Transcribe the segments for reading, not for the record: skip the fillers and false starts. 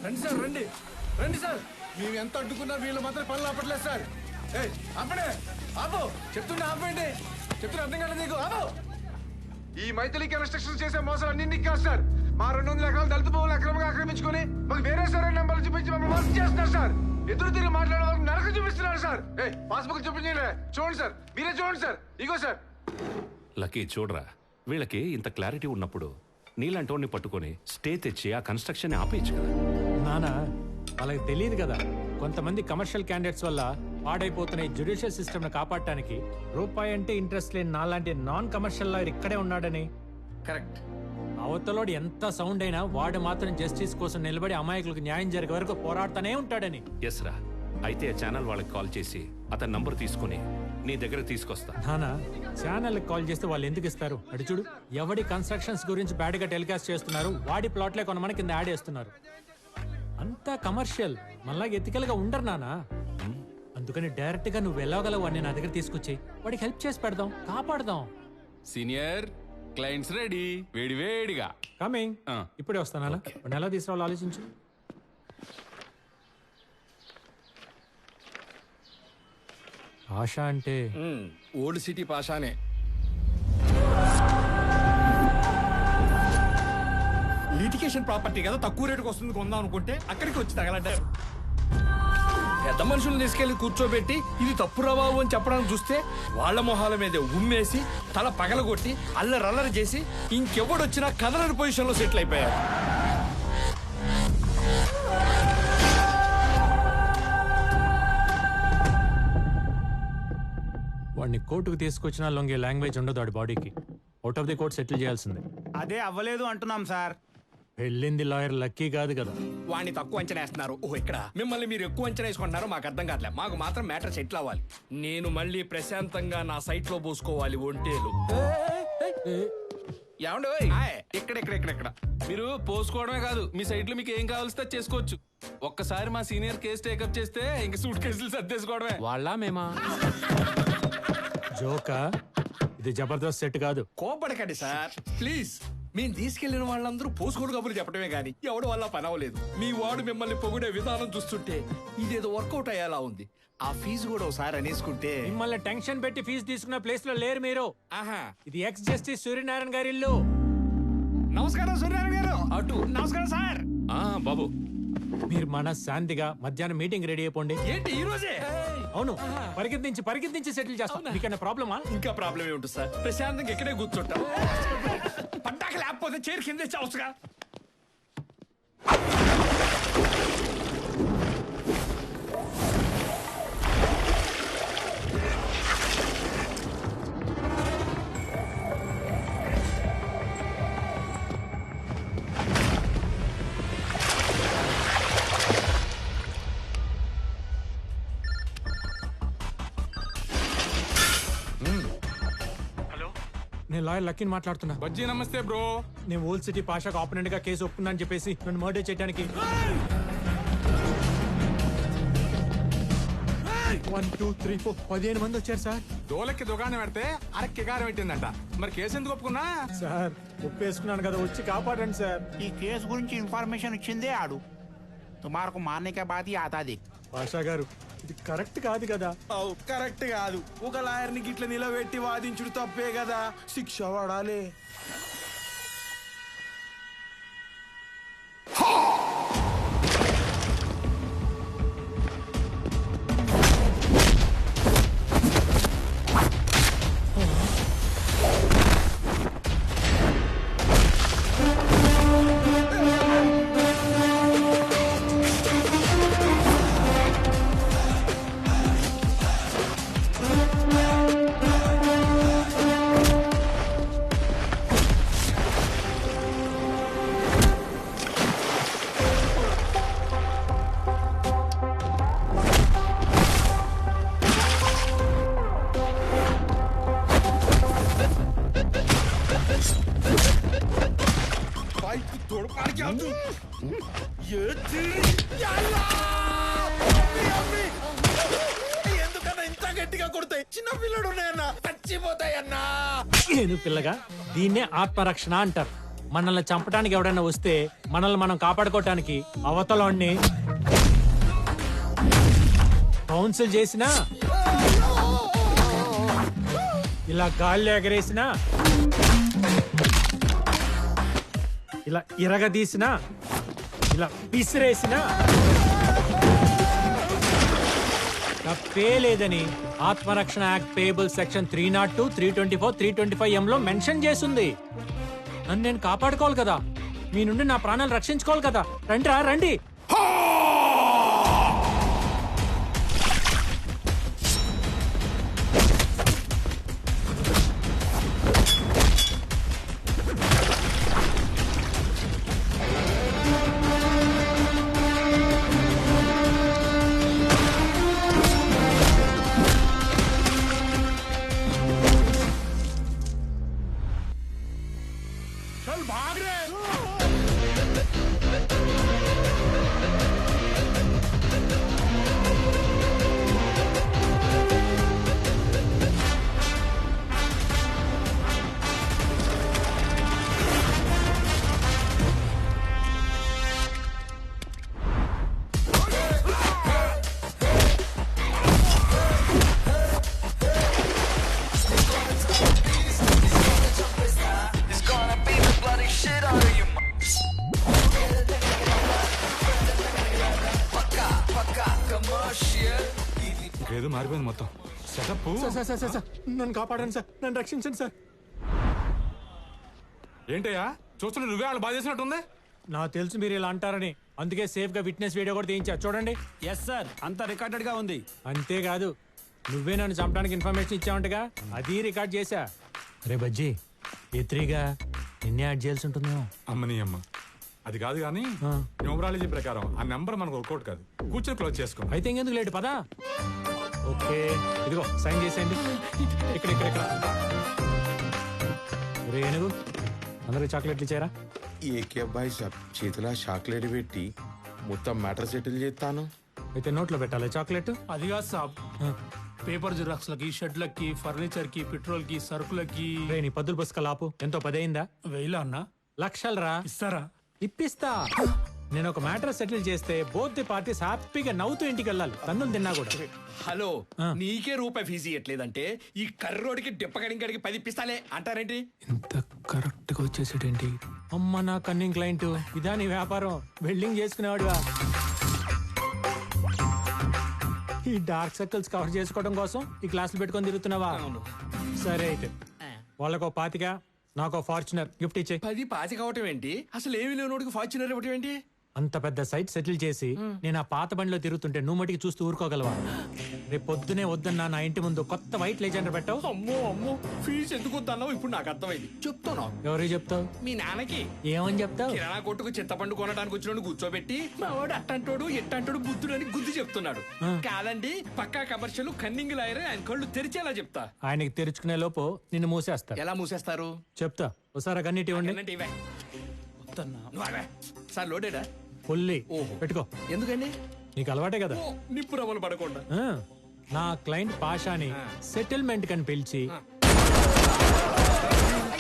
రండి సార్ రండి రండి సార్. మేము ఎంత అడ్డుకున్నా వీళ్ళు మాత్రం పనులు ఆపట్లేదు సార్. ఆపడే ఆపు చెప్తున్నా ఆపండి. చెప్తున్నా అర్థం కాలేదు నీకు. ఆపు. ఈ మైథిలి కన్స్ట్రక్షన్ చేసే మోసాలు అన్ని కాదు సార్. మా 200 ఎకరాలు దళిత భూములు అక్రమంగా ఆక్రమించుకొని మాకు వేరే సరే నెంబర్లు చూపించి మమ్మల్ని మోసం చేస్తున్నారు సార్. ఎదురు తిరిగి మాట్లాడే వాళ్ళకి నరక చూపిస్తున్నారు సార్. పాస్బుక్ చూపించలే చూడండి సార్, మీరే చూడండి సార్. ఇగో సార్. లక్కీ చూడరా, వీళ్ళకి ఇంత క్లారిటీ ఉన్నప్పుడు నీలాంటి పట్టుకొని స్టే తెచ్చి ఆ కన్స్ట్రక్షన్ ఆపేయచ్చు కదా. నానా వాళ్ళకి తెలియదు కదా, కొంతమంది కమర్షియల్ క్యాండిడేట్స్ వల్ల పాడైపోతున్న ఈ జ్యుడిషియల్ సిస్టమ్ ని కాపాడటానికి రూపాయి అంటే ఇంట్రెస్ట్ లేని నాలాంటి నాన్ కమర్షియల్ లాయర్ ఇక్కడే ఉన్నాడని. కరెక్ట్. అవతలోడు ఎంత సౌండ్ అయినా వాడు మాత్రం జస్టిస్ కోసం నిలబడి అమాయకులకు న్యాయం జరిగే వరకు పోరాడుతూనే ఉంటాడని. ఎస్ రా, అయితే ఆ ఛానల్ వాళ్ళకి కాల్ చేసి అతని నంబర్ తీసుకుని నీ దగ్గర తీసుకొస్తా. నానా ఛానల్ కాల్ చేస్తే వాళ్ళు ఎందుకు ఇస్తారు? అడి చూడు, ఎవడి కన్స్ట్రక్షన్స్ గురించి బ్యాడ్ గా టెలికాస్ట్ చేస్తున్నారు వాడి ప్లాట్లే కొనమని కింద యాడ్ చేస్తున్నారు. అంతా కమర్షియల్, మళ్ళా ఎథికల్ గా ఉండరు నానా. అందుకని డైరెక్ట్ గా నువ్వు వెళ్ళగలవు అని నా దగ్గర తీసుకొచ్చి వాడికి హెల్ప్ చేసి పెడదాం, కాపాడదాం. సీనియర్ క్లయింట్స్ రెడీ, వేడి వేడిగా కమింగ్. ఇప్పుడే వస్తానా? వాడిని ఎలా తీసుకురావాలో ఆలోచించు. ఆశ అంటే ఓల్డ్ సిటీ పాషానే. లిటికేషన్ ప్రాపర్టీ కదా, తక్కువ రేటుకి వస్తుంది కొందాం అనుకుంటే అక్కడికి వచ్చి తగలంటారు. పెద్ద మనుషులను తీసుకెళ్లి కూర్చోబెట్టి ఇది తప్పు రాబాబు అని చెప్పడానికి చూస్తే వాళ్ళ మొహాల మీద ఉమ్మేసి తల పగలగొట్టి అల్లరల్లరి చేసి ఇంకెవడొచ్చినా కదలని పొజిషన్ లో సెటిల్ అయిపోయారు. వాడిని కోర్టుకు తీసుకొచ్చినా లొంగే లాంగ్వేజ్ ఉండదు వాడి బాడీకి. Out of the court settle చేయాల్సిందే. అదే అవ్వలేదు అంటున్నాం సార్. వెళ్ళింది లాయర్ లక్కీ కాదు కదా. వాడిని తక్కువ అంచనా వేస్తున్నారు. ఓ ఇక్కడ మిమ్మల్ని మీరు ఎక్కువ అంచనా వేసుకుంటున్నారో మాకు అర్థం కావట్లేదు. మాకు మాత్రం మ్యాటర్ సెటిల్ అవ్వాలి. నేను మళ్ళీ ప్రశాంతంగా నా సైట్ లో పోసుకోవాలి ఒంటేలు. ఏమండి ఇక్కడ మీరు పోసుకోవడమే కాదు, మీ సైట్ లో మీకు ఏం కావాల్సి చేసుకోవచ్చు. ఒక్కసారి మా సీనియర్ కేసు టేకప్ చేస్తే ఇంక సూట్ కేసులు సర్దేసుకోవడమే. వాళ్ళ మేమా జోకా? ఇది జబర్దస్త్ సెట్ కాదు. కోపడకండి సార్ ప్లీజ్. మేము తీసుకెళ్లిన వాళ్ళందరూ పోసుకోడు కబుర్లు చెప్పడమే గానీ ఎవడు వల్ల పని అవ్వలేదు. మీ వాడు మిమ్మల్ని పొగిడే విధానం చూస్తుంటే ఇదేదో వర్కౌట్ అయ్యేలా ఉంది. ఆ ఫీజు కూడా ఒకసారి అనేసుకుంటే. మిమ్మల్ని టెన్షన్ పెట్టి ఫీజు తీసుకున్న ప్లేస్ లో లేరు మీరు. ఆహా, ఇది ఎక్స్ జస్టిస్ సూర్యనారాయణ గారి ఇల్లు. నమస్కారం సూర్యనారాయణ గారు. అటు నమస్కారం సార్. బాబు, మీరు మన శాంతిగా మధ్యాహ్నం మీటింగ్ రెడీ అయిపోండి. ఏంటి ఈ రోజే? అవును, పరిగెత్తించి సెటిల్ చేస్తాం. మీకన్నా ప్రాబ్లమా? ఇంకా ప్రాబ్లం ఏముంటుంది సార్, ప్రశాంతంగా ఇక్కడే కూర్చుంటాం. పడ్డాక లేకపోతే చైర్ కింద చావచ్చుగా. నేను లాయర్ లక్కీని మాట్లాడుతున్నా. బజ్జీ నమస్తే బ్రో. నేను ఓల్డ్ సిటీ పాషాకు ఆపోనెంట్ గా కేసు ఒప్పుకున్నా అని చెప్పేసి నన్ను మర్డర్ చేయడానికి 1 2 3 4 15 మంది వచ్చారు సార్. దోలకి దుకాణం పెడితే అరక్కి గారం పెట్టిందంట. మరి కేసు ఎందుకు ఒప్పుకున్నా? సార్ ఒప్పేసుకున్నాను కదా, వచ్చి కాపాడండి సార్. ఈ కేసు గురించి ఇన్ఫర్మేషన్ ఇచ్చిందే ఆడు. తుమారకు మాన్నికే బాధి ఆతాది. పాషా గారు, ఇది కరెక్ట్ కాదు కదా. కరెక్ట్ కాదు. ఒక లాయర్ని గిట్ల నిలబెట్టి వాదించుడు తప్పే కదా, శిక్ష పడాలి. ఎందుకన్నా ఇంత గట్టిగా కొడతాయి? చిన్న పిల్లడు చచ్చిపోతాయన్నా. నేను పిల్లగా దీన్నే ఆత్మరక్షణ అంటారు. మనల్ని చంపడానికి ఎవడైనా వస్తే మనల్ని మనం కాపాడుకోవటానికి అవతలాన్ని కౌన్సిల్ చేసినా, ఇలా గాల్లో ఎగరేసినా, ఇలా ఇరగదీసినా, ఇలా విసిరేసినా తప్పే లేదని ఆత్మరక్షణ యాక్ట్ పేయబుల్ సెక్షన్ 302, 324, 325 లో మెన్షన్ చేసింది. నన్ను నేను కాపాడుకోవాలి కదా, మీ నుండి నా ప్రాణాలు రక్షించుకోవాలి కదా. రండిరా రండి. ఏదో మారిపోయింది మొత్తం సెటప్. సార్ నన్ను కాపాడండి సార్, నన్ను రక్షించండి సార్. ఏంటయ్యా చూస్తున్నా నువ్వే వాళ్ళు బాధ చేసినట్టుంది. నాకు తెలుసు మీరు ఇలా అంటారని, అందుకే సేఫ్ గా విట్నెస్ వీడియో కూడా తీయించా. చూడండి. ఎస్ సార్, అంతా రికార్డెడ్ గా ఉంది. అంతేకాదు నువ్వే నన్ను చంపడానికి ఇన్ఫర్మేషన్ ఇచ్చావంటగా, అది రికార్డ్ చేశా. రే బజ్జీ, ఎత్రీగా నిన్నే యాడ్ చేయాల్సి ఉంటుందేమో. అమ్మని అమ్మ అది కాదు కానీ న్యూమరాలజీ ప్రకారం ఆ నెంబర్ మనకు వర్కౌట్ కాదు. కూర్చొని క్లోజ్ చేసుకో. అయితే ఇంకెందుకు లేట్ పదా. ఓకే ఇదిగో సైన్ చేసేయండి. ఇక్కడ ఇక్కడ ఇక్కడ. రే ఏనుగు, అందరికి చాక్లెట్లు ఇచ్చారా? ఏకే అబ్బాయి సాబ్ చేతిలో చాక్లెట్ పెట్టి మొత్తం మ్యాటర్ సెటిల్ చేస్తాను. అయితే నోట్లో పెట్టాలి చాక్లెట్. అది కాదు సాబ్, పేపర్ జిరాక్స్ లకి, షెడ్లకి, ఫర్నిచర్ కి, పెట్రోల్ కి, సరుకులకి. రే నీ పద్దులు పుస్తకాలు ఆపు. ఎంతో 10 అయిందా? 1000 అన్నా? లక్షలు రా. ఇస్తారా? ఇప్పిస్తా. నేను ఒక మ్యాటర్ సెటిల్ చేస్తే బోత్ ది పార్టీస్ హ్యాపీగా నవ్వుతూ ఇంటికి వెళ్ళాలి, తన్నులు తిన్నా కూడా. హలో, నీకే రూపాయి ఫీజు ఇవ్వట్లేదంటే ఈ కర్రోడికి డిప్పకడికి 10 ఇప్పిస్తాలే అంటారేంటి? ఇంత కరెక్ట్ గా వచ్చేసేటేంటి? అమ్మ నా కన్నింగ్ క్లయింట్, ఇదా నీ వ్యాపారం? వెల్డింగ్ చేసుకునేవాడుగా. ఈ డార్క్ సర్కిల్స్ కవర్ చేసుకోవడం కోసం ఈ క్లాసులు పెట్టుకొని తిరుగుతున్నావా? సరే అయితే వాళ్ళకో 25, నాకు ఫార్చునర్ గిఫ్ట్ ఇచ్చే. 10 పాతి కావటం ఏంటి? అసలు ఏమి లేనోడికి ఫార్చునర్ ఇవ్వటం ఏంటి? అంత పెద్ద సైట్ సెటిల్ చేసి నేను ఆ పాత బండిలో తిరుగుతుంటే నువ్వు మటుకి చూస్తూ ఊరుకోగలవా? రేపు పొద్దునే వద్దన్నా నా ఇంటి ముందు కొత్త వైట్ లెజెండర్ పెట్టావు. అమ్మో ఫీజు ఎందుకు వద్దన్నావు ఇప్పుడు నాకు అర్థమైంది. చెప్తాను. ఎవరికి చెప్తావు? మీ నాన్నకి. ఏమని చెప్తావు? కిరాణా కొట్టుకు చింతపండు కొనడానికి వచ్చినోడు కూర్చోబెట్టి మా వాడు అట్టంటోడు ఎట్టంటోడు బుద్ధుడు అని గుద్ది చెప్తున్నాడు. కాదండి, పక్కా కమర్షియల్ కన్నింగ్ లాయర్, ఆయన కళ్ళు తెరిచేలా చెప్తా. ఆయనకి తెరుచుకునే లోపు నిన్ను మూసేస్తా. ఎలా మూసేస్తారు? చెప్తా. ఒకసారి కన్నీటి ఇవ్వండి. అన్నంటే ఇవే. నువ్వు ఆగవే. సార్ లోడేడా? ఫుల్లీ. ఓహో. పెట్టుకో. ఎందుకండి? నీకు అలవాటే కదా. నిప్పు రవ్వలు పడకుండా. నా క్లయింట్ పాషాని సెటిల్మెంట్ కని పిలిచి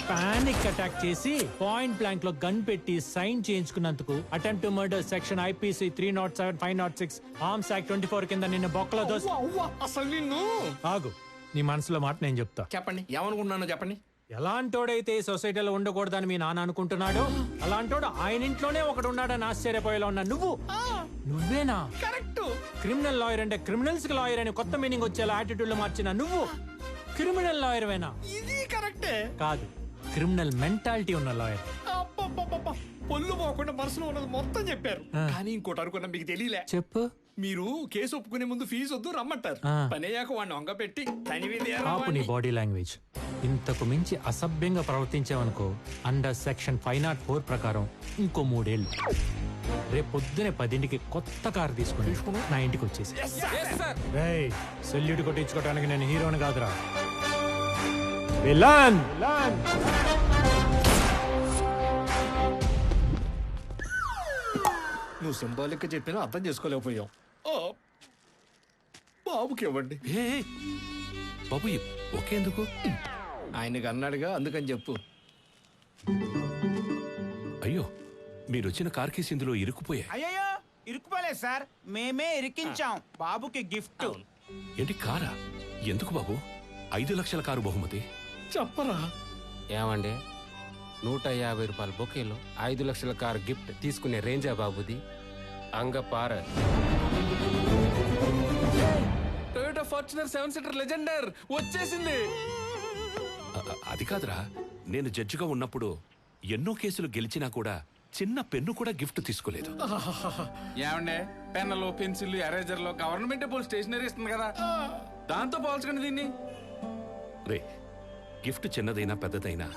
పానిక్ అటాక్ చేసి పాయింట్ బ్లాంక్ లో గన్ పెట్టి సైన్ చేయించుకున్నందుకు attempt to murder section IPC 307, 506, arms act 24 కింద నిన్న బొక్కలో దోసి. అసలు నిన్ను. ఆగు, నీ మనసులో మాట నేను చెప్తా. చెప్పండి, ఏమనుకుంటున్నానో చెప్పండి. ఎలాంటోడైతే ఈ సొసైటీలో ఉండకూడదని మీ నాన్న అనుకుంటున్నాడు, అలాంటోడు ఆయన ఇంట్లోనే ఒకడు ఉన్నాడని ఆశ్చర్యపోయేలా ఉన్నా నువ్వేనా? కరెక్ట్. క్రిమినల్ లాయర్ అంటే క్రిమినల్స్ కి లాయర్ అని కొత్త మీనింగ్ వచ్చేలా యాటిట్యూడ్ లో మార్చిన నువ్వు క్రిమినల్ లాయర్ వేనా? ఇది కరెక్టే. కాదు, క్రిమినల్ మెంటాలిటీ ఉన్న లాయర్. పొల్లు పోకుండా మనసులో ఉన్నది మొత్తం చెప్పారు. కానీ ఇంకోటి అనుకున్నా, మీకు తెలియలే. చెప్పు. మీరు కేసు ఒప్పుకునే ముందు ఫీజు వద్దు రమ్మంటారు. పని అయ్యాక వాడిని వంగ పెట్టి ఆపు నీ బాడీ లాంగ్వేజ్. ఇంతకు మించి అసభ్యంగా ప్రవర్తించావనుకో అండర్ సెక్షన్ 504 ప్రకారం ఇంకో 3 ఏళ్ళు. రేపు పొద్దునే 10ంటికి కొత్త కారు తీసుకుని నా ఇంటికి వచ్చేసి. సెల్యూట్ కొట్టించుకోవడానికి నేను హీరోని కాదురా, విలన్. నువ్వు సింబాలిక్ చెప్పినా అర్థం చేసుకోలేకపోయావు. బాబుకి ఇవ్వండి. బాబు ఒకేందుకు? ఆయనకి అన్నాడుగా, అందుకని చెప్పు. అయ్యో మీరొచ్చిన కార్ కేసు ఇందులో ఇరుక్కుపోయాయి. అయ్యయ్యో ఇరుక్కుపోలేదు సార్, మేమే ఇరికించాం బాబుకి గిఫ్ట్. ఏంటి కారా? ఎందుకు బాబు? 5 లక్షల కారు బహుమతి. చెప్పరా ఏమండి 150 రూపాయల బొకేలో 5 లక్షల కారు గిఫ్ట్ తీసుకునే రేంజా బాబుది? అంగపార. టొయోటా ఫార్చునర్ 7 సీటర్ లెజెండర్ వచ్చేసింది. అది కాదురా, నేను జడ్జిగా ఉన్నప్పుడు ఎన్నో కేసులు గెలిచినా కూడా చిన్న పెన్ను కూడా గిఫ్ట్ తీసుకోలేదు. ఏమండే పెన్నులు పెన్సిల్ ఎరేజర్లు గవర్నమెంట్ పోల్ స్టేషనరీ ఇస్తుంది కదా, దాంతో పోల్చకండి దీన్ని. రే, గిఫ్ట్ చిన్నదైనా పెద్దదైనా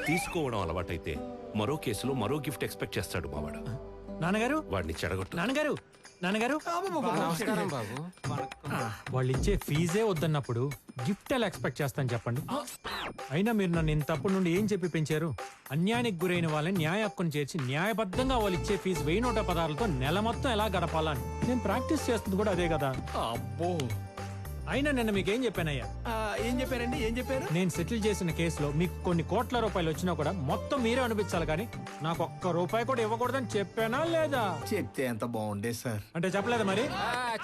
తీసుకోవడం అలవాటైతే మరో కేసులో మరో గిఫ్ట్ ఎక్స్పెక్ట్ చేస్తాడు మావాడు. నాన్నగారు, వాడిని చెడగొట్టు. నాన్నగారు, నాన్నగారు, నమస్కారం బాబు. వాళ్ళు ఇచ్చే ఫీజే వద్దన్నప్పుడు గిఫ్ట్ ఎలా ఎక్స్పెక్ట్ చేస్తాను చెప్పండి. అయినా మీరు నన్ను ఇంతప్పటి నుండి ఏం చెప్పి పెంచారు? అన్యాయానికి గురైన వాళ్ళని న్యాయ హక్కును చేర్చి న్యాయబద్ధంగా వాళ్ళు ఇచ్చే ఫీజు 1116తో నెల మొత్తం ఎలా గడపాలని నేను ప్రాక్టీస్ చేస్తుంది కూడా అదే కదా. అబ్బో, అయినా నిన్న మీకేం చెప్పానయ్యా? ఏం చెప్పారండి, ఏం చెప్పారు? నేను సెటిల్ చేసిన కేసులో మీకు కొన్ని కోట్ల రూపాయలు వచ్చినా కూడా మొత్తం మీరే అనిపించాలి, కానీ నాకు ఒక్క రూపాయి కూడా ఇవ్వకూడదని చెప్పానా లేదా? చెప్తే ఎంత బాగుండే సార్. అంటే చెప్పలేదు మరి.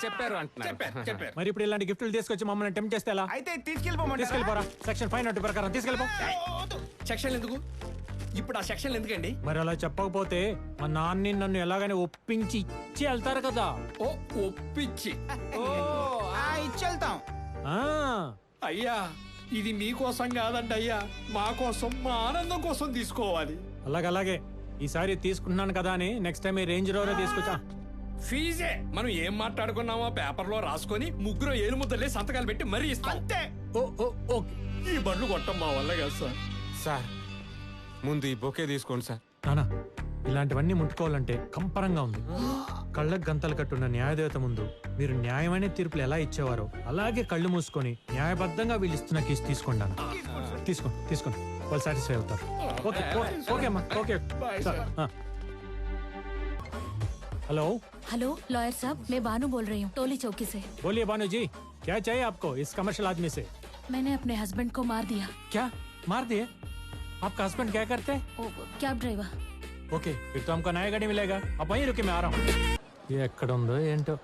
చెప్పారు అంటున్నారు. చెప్పారు. మరి ఇప్పుడు ఇలాంటి గిఫ్ట్లు తీసుకొచ్చి మమ్మల్ని టెంప్ట్ చేస్తే ఎలా? అయితే తీసుకెళ్ళిపోమంటారా? తీసుకెళ్ళిపోరా. సెక్షన్ 590 ప్రకారం తీసుకెళ్ళిపో. సెక్షన్ ఎందుకు ఇప్పుడు? ఆ సెక్షన్ ఎందుకండి? మరి అలా చెప్పకపోతే మా నాన్ని నన్ను ఎలాగైనా ఒప్పించి ఇచ్చి వెళ్తారు కదా. ఓ ఒప్పించి. ఇచ్చెళ్తాం. ఆ అయ్యా ఇది మీకోసం కాదండి అయ్యా, మా కోసం, మా ఆనందం కోసం తీసుకోవాలి. అలాగే ఈసారి తీసుకుంటున్నాను కదా అని నెక్స్ట్ టైం ఈ రేంజ్ రోవర్ తీసుకొచ్చా. ఫీజే మనం ఏం మాట్లాడుకున్నామో పేపర్ లో రాసుకొని ముగ్గురు ఏలు ముద్దలే సంతకాలు పెట్టి మరీ ఇస్తాం. అంతే. ఓకే. ఈ బండ్లు కొట్టం మా వల్ల కాదు సార్. సార్ ముందు ఈ బొకే తీసుకోండి సార్. నానా, ఇలాంటివన్నీ ముట్టుకోవాలంటే కంపరంగా ఉంది. కళ్ళకు గంతలు కట్టున్న న్యాయదేవత ముందు మీరు న్యాయమైన తీర్పులు ఎలా ఇచ్చేవారో అలాగే కళ్ళు మూసుకొని న్యాయబద్ధంగా వీళ్ళు ఇస్తున్న కేసు తీసుకోండి నాన్న. తీసుకోండి, వాళ్ళు సాటిస్ఫై అవుతారు. ఓకే అమ్మా, ఓకే. हेलो हेलो लॉयर साहब, मैं बानू बोल रही हूँ टोली चौकी से। बोलिए बानू जी, क्या चाहिए आपको इस कमर्शियल आदमी से? मैंने अपने हस्बैंड को मार दिया। क्या मार दिए? आपका हस्बैंड क्या करते हैं? Cab driver. ओके, फिर तो हमको नया गाड़ी मिलेगा. अब वहीं रुके, मैं आ रहा हूँ. ये ఎక్కడ ఉందో ఏంటో.